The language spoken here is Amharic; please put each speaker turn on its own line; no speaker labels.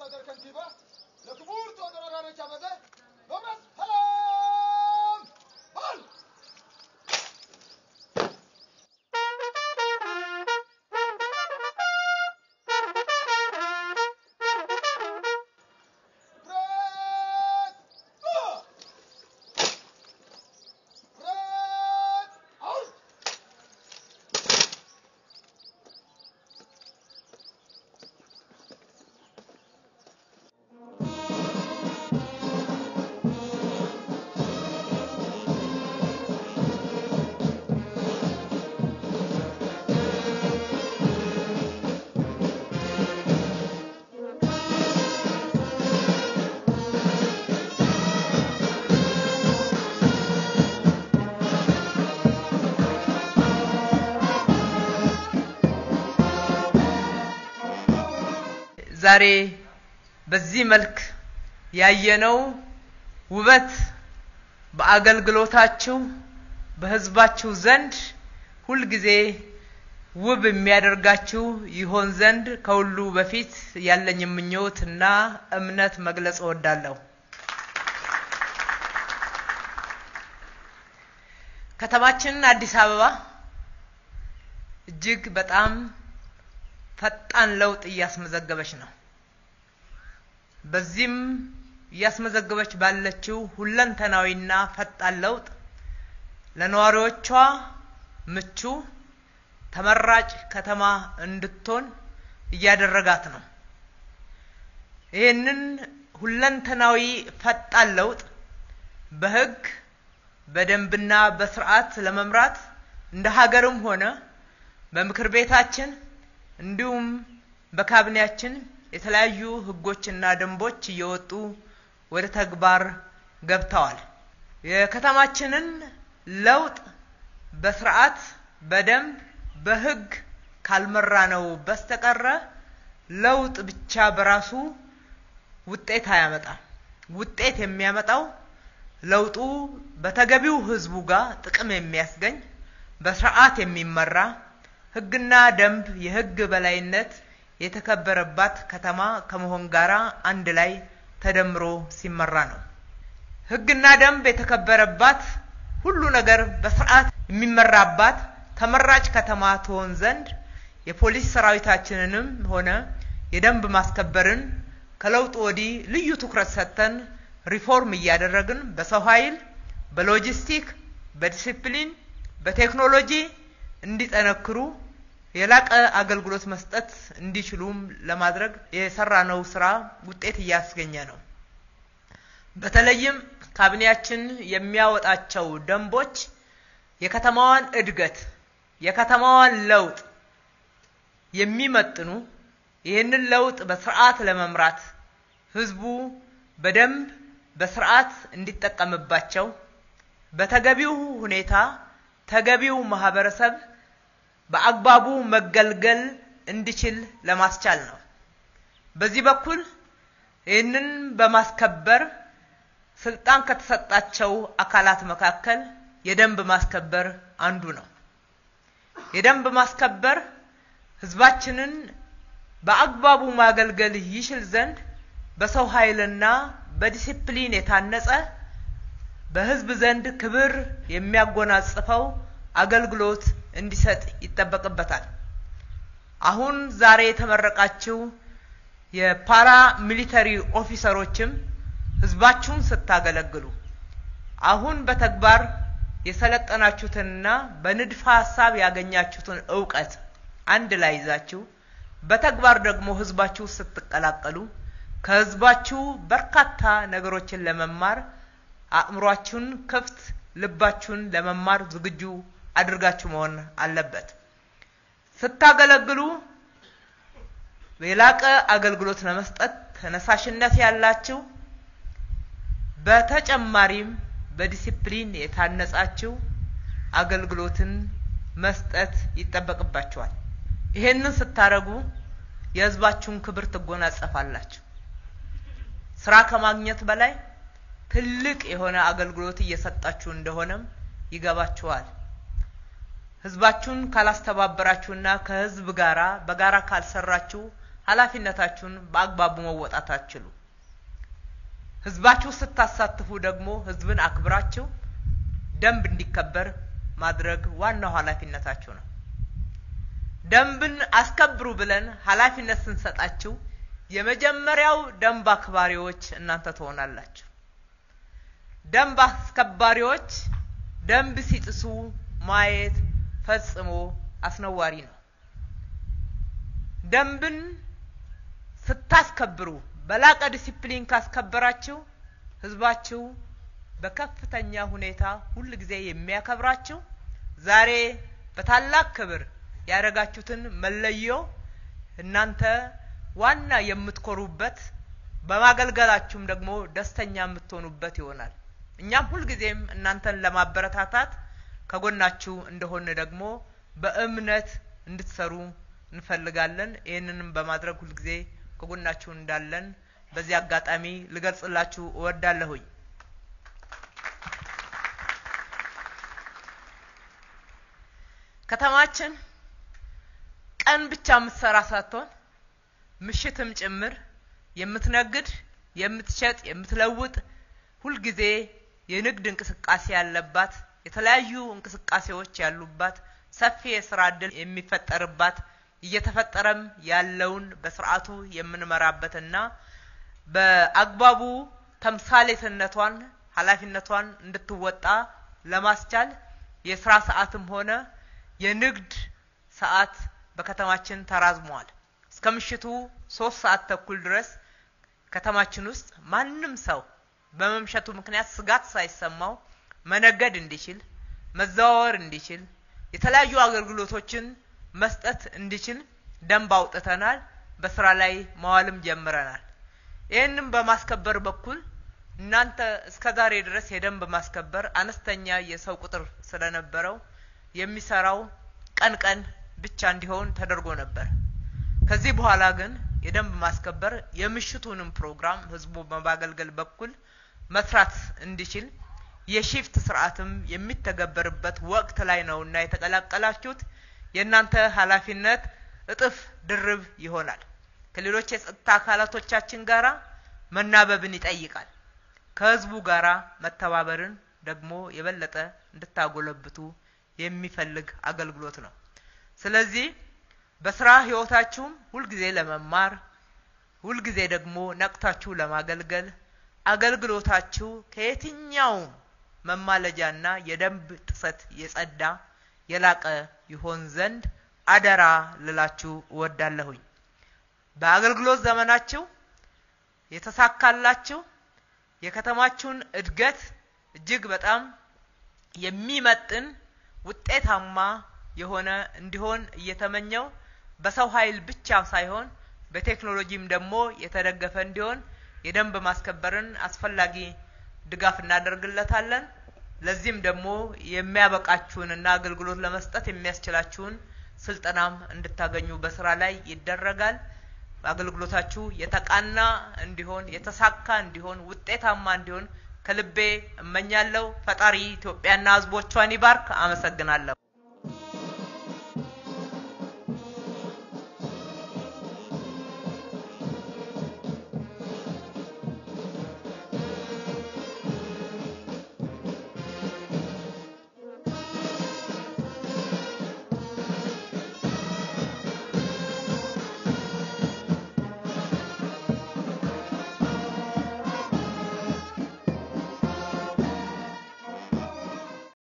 አስተዳደር ከንቲባ ለክቡር ዶክተር አዳነች አቤቤ በእውነት ሰላም በል።
ዛሬ በዚህ መልክ ያየነው ውበት በአገልግሎታችሁ በህዝባችሁ ዘንድ ሁሉ ጊዜ ውብ የሚያደርጋችሁ ይሆን ዘንድ ከሁሉ በፊት ያለኝ ምኞትና እምነት መግለጽ እወዳለሁ። ከተማችን አዲስ አበባ እጅግ በጣም ፈጣን ለውጥ እያስመዘገበች ነው። በዚህም እያስመዘገበች ባለችው ሁለንተናዊና ፈጣን ለውጥ ለነዋሪዎቿ ምቹ ተመራጭ ከተማ እንድትሆን እያደረጋት ነው። ይህንን ሁለንተናዊ ፈጣን ለውጥ በህግ በደንብና በስርዓት ለመምራት እንደ ሀገርም ሆነ በምክር ቤታችን እንዲሁም በካቢኔያችን የተለያዩ ህጎችና ደንቦች እየወጡ ወደ ተግባር ገብተዋል። የከተማችንን ለውጥ በስርዓት በደንብ በህግ ካልመራነው በስተቀር ለውጥ ብቻ በራሱ ውጤት አያመጣም። ውጤት የሚያመጣው ለውጡ በተገቢው ህዝቡ ጋር ጥቅም የሚያስገኝ በስርዓት የሚመራ ህግና ደንብ የህግ በላይነት የተከበረባት ከተማ ከመሆን ጋር አንድ ላይ ተደምሮ ሲመራ ነው። ህግና ደንብ የተከበረባት ሁሉ ነገር በስርዓት የሚመራባት ተመራጭ ከተማ ትሆን ዘንድ የፖሊስ ሰራዊታችንንም ሆነ የደንብ ማስከበርን ከለውጥ ወዲህ ልዩ ትኩረት ሰጥተን ሪፎርም እያደረግን በሰው ኃይል በሎጂስቲክ በዲሲፕሊን በቴክኖሎጂ እንዲጠነክሩ የላቀ አገልግሎት መስጠት እንዲችሉም ለማድረግ የሰራነው ስራ ውጤት እያስገኘ ነው። በተለይም ካቢኔያችን የሚያወጣቸው ደንቦች የከተማዋን እድገት የከተማዋን ለውጥ የሚመጥኑ ይህንን ለውጥ በስርዓት ለመምራት ህዝቡ በደንብ በስርዓት እንዲጠቀምባቸው በተገቢው ሁኔታ ተገቢው ማህበረሰብ በአግባቡ መገልገል እንዲችል ለማስቻል ነው። በዚህ በኩል ይህንን በማስከበር ስልጣን ከተሰጣቸው አካላት መካከል የደንብ ማስከበር አንዱ ነው። የደንብ ማስከበር ህዝባችንን በአግባቡ ማገልገል ይችል ዘንድ በሰው ኃይልና በዲሲፕሊን የታነጸ በህዝብ ዘንድ ክብር የሚያጎናጽፈው አገልግሎት እንዲሰጥ ይጠበቅበታል። አሁን ዛሬ የተመረቃችሁ የፓራ ሚሊተሪ ኦፊሰሮችም ህዝባችሁን ስታገለግሉ አሁን በተግባር የሰለጠናችሁትንና በንድፈ ሐሳብ ያገኛችሁትን ዕውቀት አንድ ላይ ይዛችሁ በተግባር ደግሞ ህዝባችሁ ስትቀላቀሉ ከህዝባችሁ በርካታ ነገሮችን ለመማር አእምሯችሁን ክፍት ልባችሁን ለመማር ዝግጁ አድርጋችሁ መሆን አለበት። ስታገለግሉ የላቀ አገልግሎት ለመስጠት ተነሳሽነት ያላችሁ በተጨማሪም በዲሲፕሊን የታነጻችሁ አገልግሎትን መስጠት ይጠበቅባችኋል። ይሄንን ስታረጉ የህዝባችሁን ክብር ትጎናጸፋላችሁ። ስራ ከማግኘት በላይ ትልቅ የሆነ አገልግሎት እየሰጣችሁ እንደሆነም ይገባችኋል። ህዝባችሁን ካላስተባበራችሁና ከህዝብ ጋራ በጋራ ካልሰራችሁ ኃላፊነታችሁን በአግባቡ መወጣት አትችሉ። ህዝባችሁ ስታሳትፉ ደግሞ ህዝብን አክብራችሁ ደንብ እንዲከበር ማድረግ ዋናው ኃላፊነታችሁ ነው። ደንብን አስከብሩ ብለን ኃላፊነት ስንሰጣችሁ የመጀመሪያው ደንብ አክባሪዎች እናንተ ትሆናላችሁ። ደንብ አስከባሪዎች ደንብ ሲጥሱ ማየት ፈጽሞ አስነዋሪ ነው። ደንብን ስታስከብሩ በላቀ ዲሲፕሊን ካስከበራችሁ ህዝባችሁ በከፍተኛ ሁኔታ ሁሉ ጊዜ የሚያከብራችሁ ዛሬ በታላቅ ክብር ያረጋችሁትን መለዮ እናንተ ዋና የምትኮሩበት በማገልገላችሁም ደግሞ ደስተኛ የምትሆኑበት ይሆናል። እኛም ሁሉ ጊዜም እናንተን ለማበረታታት ከጎናችሁ እንደሆነ ደግሞ በእምነት እንድትሰሩ እንፈልጋለን። ይሄንንም በማድረግ ሁሉ ጊዜ ከጎናችሁ እንዳለን በዚህ አጋጣሚ ልገልጽላችሁ እወዳለሁ። ከተማችን ቀን ብቻ ምትሰራ ሳትሆን ምሽትም ጭምር የምትነግድ የምትሸጥ የምትለውጥ ሁሉ ጊዜ የንግድ እንቅስቃሴ ያለባት የተለያዩ እንቅስቃሴዎች ያሉባት ሰፊ የሥራ ዕድል የሚፈጠርባት እየተፈጠረም ያለውን በስርዓቱ የምንመራበትና በአግባቡ ተምሳሌትነቷን ኃላፊነቷን እንድትወጣ ለማስቻል የሥራ ሰዓትም ሆነ የንግድ ሰዓት በከተማችን ተራዝሟል። እስከ ምሽቱ 3 ሰዓት ተኩል ድረስ ከተማችን ውስጥ ማንም ሰው በመምሸቱ ምክንያት ስጋት ሳይሰማው መነገድ እንዲችል መዘዋወር እንዲችል የተለያዩ አገልግሎቶችን መስጠት እንዲችል ደንብ አውጥተናል። በስራ ላይ ማዋልም ጀምረናል። ይሄንን በማስከበር በኩል እናንተ እስከዛሬ ድረስ የደንብ ማስከበር አነስተኛ የሰው ቁጥር ስለነበረው የሚሰራው ቀን ብቻ እንዲሆን ተደርጎ ነበር። ከዚህ በኋላ ግን የደንብ ማስከበር የምሽቱንም ፕሮግራም ህዝቡ በማገልገል በኩል መስራት እንዲችል የሺፍት ስርዓትም የሚተገበርበት ወቅት ላይ ነውና የተቀላቀላችሁት የእናንተ ኃላፊነት እጥፍ ድርብ ይሆናል። ከሌሎች የጸጥታ አካላቶቻችን ጋራ መናበብን ይጠይቃል። ከህዝቡ ጋራ መተባበርን ደግሞ የበለጠ እንድታጎለብቱ የሚፈልግ አገልግሎት ነው። ስለዚህ በስራ ህይወታችሁም ሁሉ ጊዜ ለመማር ሁሉ ጊዜ ደግሞ ነቅታችሁ ለማገልገል አገልግሎታችሁ ከየትኛው መማለጃና የደንብ ጥሰት የጸዳ የላቀ ይሆን ዘንድ አደራ ልላችሁ እወዳለሁ። በአገልግሎት ዘመናችሁ የተሳካላችሁ የከተማችሁን እድገት እጅግ በጣም የሚመጥን ውጤታማ የሆነ እንዲሆን እየተመኘው በሰው ኃይል ብቻ ሳይሆን በቴክኖሎጂም ደግሞ የተደገፈ እንዲሆን የደንብ ማስከበርን አስፈላጊ ድጋፍ እናደርግለታለን። ለዚህም ደግሞ የሚያበቃችሁንና አገልግሎት ለመስጠት የሚያስችላችሁን ስልጠናም እንድታገኙ በስራ ላይ ይደረጋል። አገልግሎታችሁ የተቃና እንዲሆን የተሳካ እንዲሆን ውጤታማ እንዲሆን ከልቤ እመኛለሁ። ፈጣሪ ኢትዮጵያና ህዝቦቿን ይባርክ። አመሰግናለሁ።